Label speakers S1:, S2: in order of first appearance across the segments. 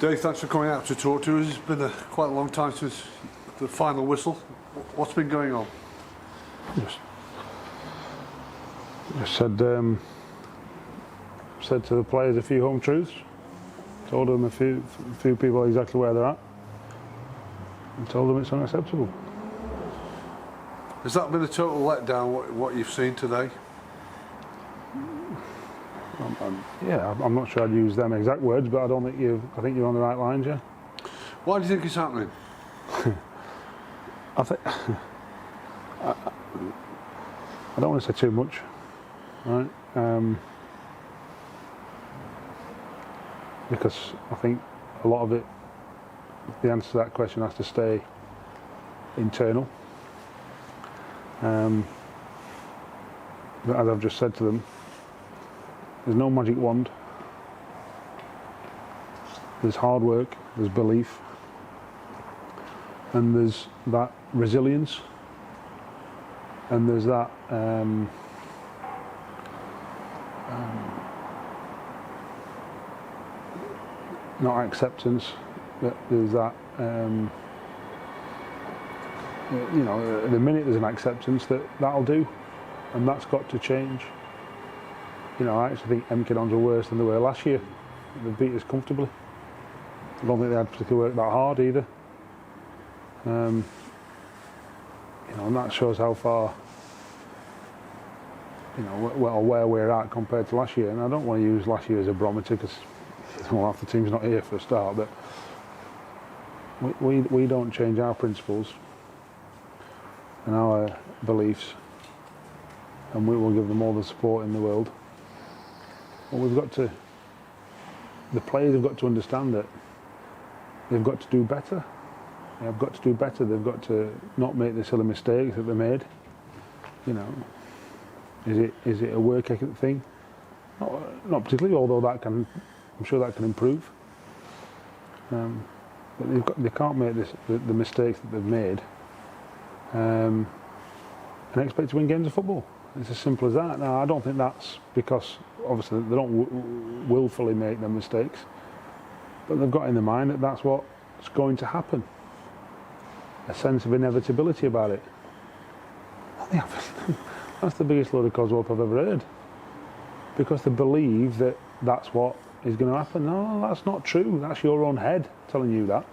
S1: Dave, thanks for coming out to talk to us. It's been quite a long time since the final whistle. What's been going on?
S2: Just said to the players a few home truths. Told them a few people exactly where they're at, and told them it's unacceptable.
S1: Has that been a total letdown, what you've seen today?
S2: I'm not sure I'd use them exact words, but I think you're on the right lines, yeah.
S1: Why do you think it's happening?
S2: I don't want to say too much, right? Because I think a lot of it, the answer to that question has to stay internal. But as I've just said to them, there's no magic wand. There's hard work, there's belief, and there's that resilience, and there's that not acceptance, but there's that the minute there's an acceptance that'll do, and that's got to change. I actually think MK were worse than they were last year. They beat us comfortably. I don't think they had particularly worked that hard either. And that shows how far, where we're at compared to last year. And I don't want to use last year as a barometer because half the team's not here for a start. But we don't change our principles and our beliefs, and we will give them all the support in the world. But the players have got to understand that they've got to do better. They've got to do better. They've got to not make the silly mistakes that they made. Is it a work ethic thing? Not particularly, although I'm sure that can improve. But they can't make the mistakes that they've made and expect to win games of football. It's as simple as that. Now, I don't think that's because, obviously, they don't willfully make them mistakes, but they've got in their mind that that's what's going to happen. A sense of inevitability about it. I think that's the biggest load of cosworth I've ever heard. Because they believe that that's what is going to happen. No, that's not true. That's your own head telling you that.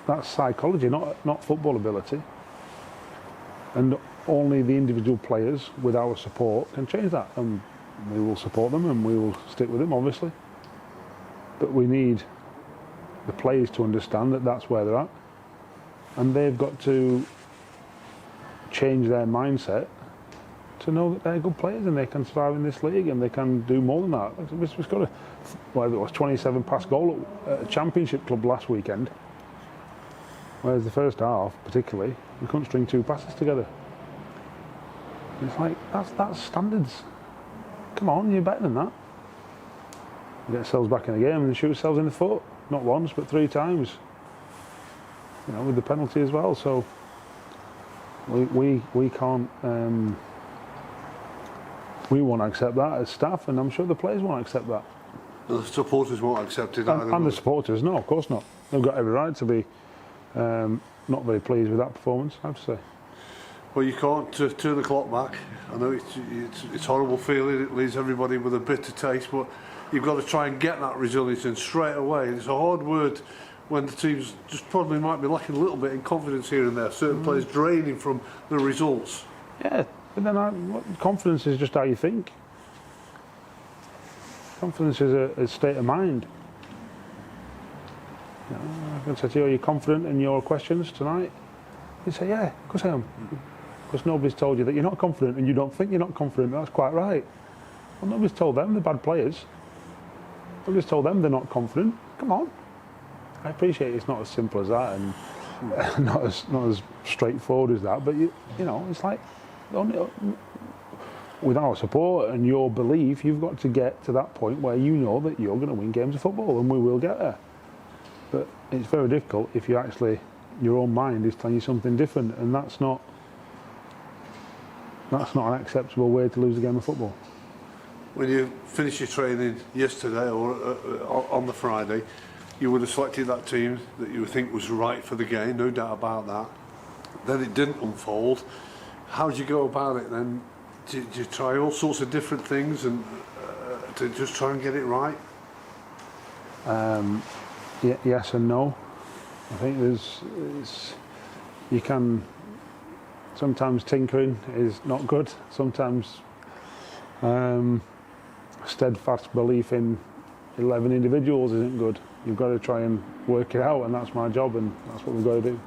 S2: That's psychology, not football ability. And only the individual players with our support can change that, and we will support them and we will stick with them, obviously. But we need the players to understand that that's where they're at, and they've got to change their mindset to know that they're good players and they can survive in this league and they can do more than that. We've got whatever it was, 27 past goal at a championship club last weekend, whereas the first half, particularly, we couldn't string two passes together. It's like, that's standards. Come on, you're better than that. We get ourselves back in the game and shoot ourselves in the foot. Not once, but 3 times. With the penalty as well. So we can't. We won't accept that as staff, and I'm sure the players won't accept that.
S1: The supporters won't accept it either.
S2: And the supporters, no, of course not. They've got every right to be not very pleased with that performance, I have to say.
S1: Well, you can't turn the clock back. I know it's horrible feeling. It leaves everybody with a bitter taste, but you've got to try and get that resilience in straight away. It's a hard word when the teams just probably might be lacking a little bit in confidence here and there. Certain players draining from the results. Yeah,
S2: but then confidence is just how you think. Confidence is a state of mind. I can say to you, are you confident in your questions tonight? You say, yeah, of course I am. Because nobody's told you that you're not confident and you don't think you're not confident. That's quite right. Well, nobody's told them they're bad players. Nobody's told them they're not confident. Come on. I appreciate it's not as simple as that and not as straightforward as that, but it's like, with our support and your belief, you've got to get to that point where you know that you're going to win games of football, and we will get there. But it's very difficult if your own mind is telling you something different, and that's not an acceptable way to lose a game of football.
S1: When you finished your training yesterday or on the Friday, you would have selected that team that you think was right for the game, no doubt about that. Then it didn't unfold. How do you go about it then? Do you try all sorts of different things and to just try and get it right?
S2: Yes and no. I think you can, sometimes tinkering is not good. Sometimes steadfast belief in 11 individuals isn't good. You've got to try and work it out, and that's my job, and that's what we've got to do.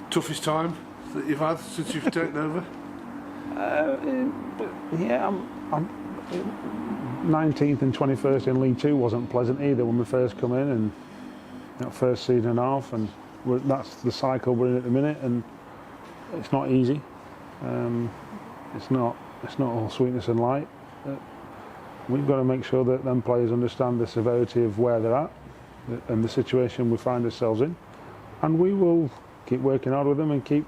S1: Toughest time that you've had since you've taken over?
S2: Yeah, I'm 19th and 21st in League Two wasn't pleasant either when we first come in, and first season and a half, and that's the cycle we're in at the minute, and it's not easy. It's not all sweetness and light. We've got to make sure that them players understand the severity of where they're at and the situation we find ourselves in, and we will keep working hard with them and keep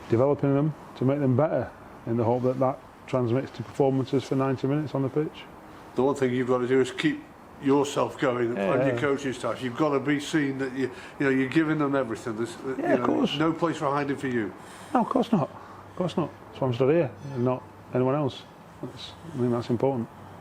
S2: developing them to make them better, in the hope that that transmits to performances for 90 minutes on the pitch.
S1: The one thing you've got to do is keep yourself going and your coaching staff. You've got to be seen that you're giving them everything. There's,
S2: of course.
S1: No place for hiding for you.
S2: No, of course not. Of course not. That's why I'm still here, and not anyone else. I think that's important.